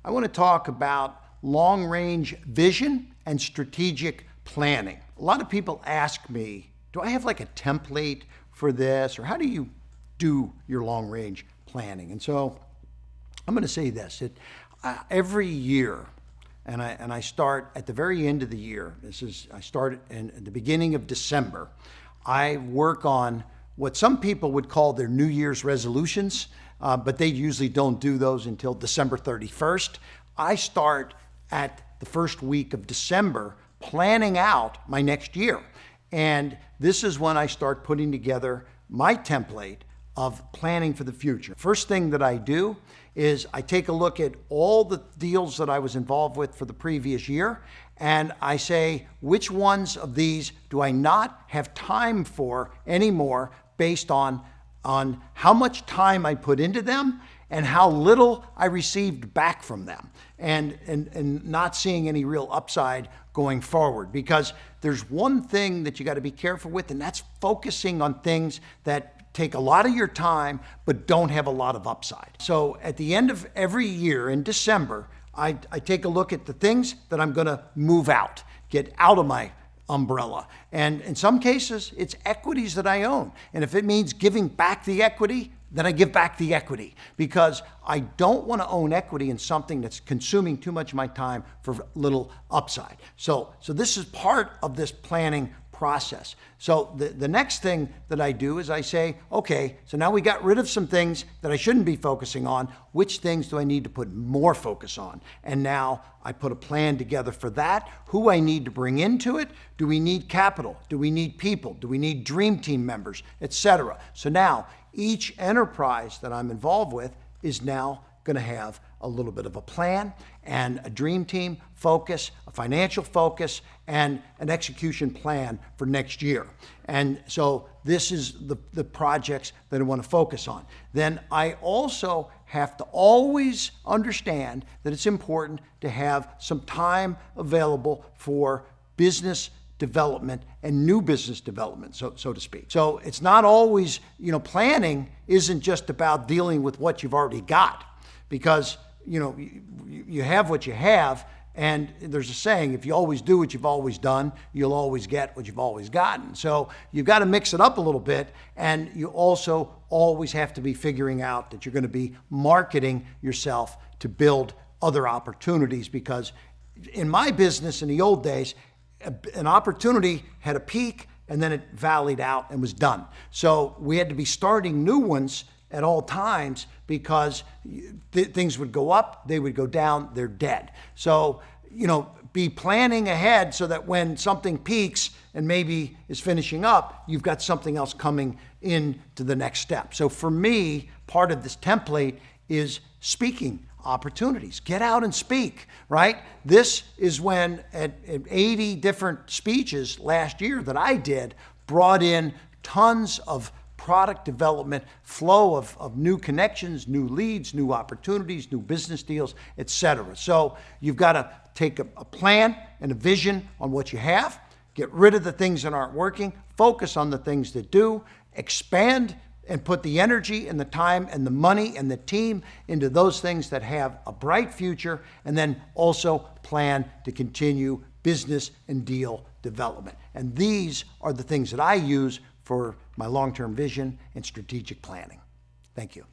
I want to talk about long-range vision and strategic planning. A lot of people ask me, do I have like a template for this, or how do you do your long-range planning? And so I'm going to say this, every year, and I start at the very end of the year. I start at the beginning of December. I work on what some people would call their New Year's resolutions, but they usually don't do those until December 31st. I start at the first week of December planning out my next year. And this is when I start putting together my template of planning for the future. First thing that I do is I take a look at all the deals that I was involved with for the previous year, and I say, which ones of these do I not have time for anymore based on how much time I put into them and how little I received back from them, and not seeing any real upside going forward. Because there's one thing that you got to be careful with, and that's focusing on things that take a lot of your time but don't have a lot of upside. So at the end of every year in December, I take a look at the things that I'm going to move out, get out of my umbrella. And in some cases, it's equities that I own. And if it means giving back the equity, then I give back the equity, because I don't want to own equity in something that's consuming too much of my time for little upside. So this is part of this planning process. So the next thing that I do is I say, okay, so now we got rid of some things that I shouldn't be focusing on. Which things do I need to put more focus on? And now I put a plan together for that. Who I need to bring into it? Do we need capital? Do we need people? Do we need dream team members, etc.? So now each enterprise that I'm involved with is now going to have a little bit of a plan and a dream team focus, a financial focus, and an execution plan for next year. And so this is the projects that I want to focus on. Then I also have to always understand that it's important to have some time available for business development and new business development, so to speak. So it's not always, planning isn't just about dealing with what you've already got, because you have what you have, and there's a saying, if you always do what you've always done, you'll always get what you've always gotten. So you've got to mix it up a little bit, and you also always have to be figuring out that you're going to be marketing yourself to build other opportunities, because in my business in the old days, an opportunity had a peak and then it valleyed out and was done. So we had to be starting new ones at all times, because things would go up, they would go down, they're dead. So, be planning ahead so that when something peaks and maybe is finishing up, you've got something else coming into the next step. So for me, part of this template is speaking opportunities. Get out and speak, right? This is when at 80 different speeches last year that I did, brought in tons of product development, flow of new connections, new leads, new opportunities, new business deals, etc. So you've got to take a plan and a vision on what you have, get rid of the things that aren't working, focus on the things that do, expand and put the energy and the time and the money and the team into those things that have a bright future, and then also plan to continue business and deal development. And these are the things that I use for my long-term vision and strategic planning. Thank you.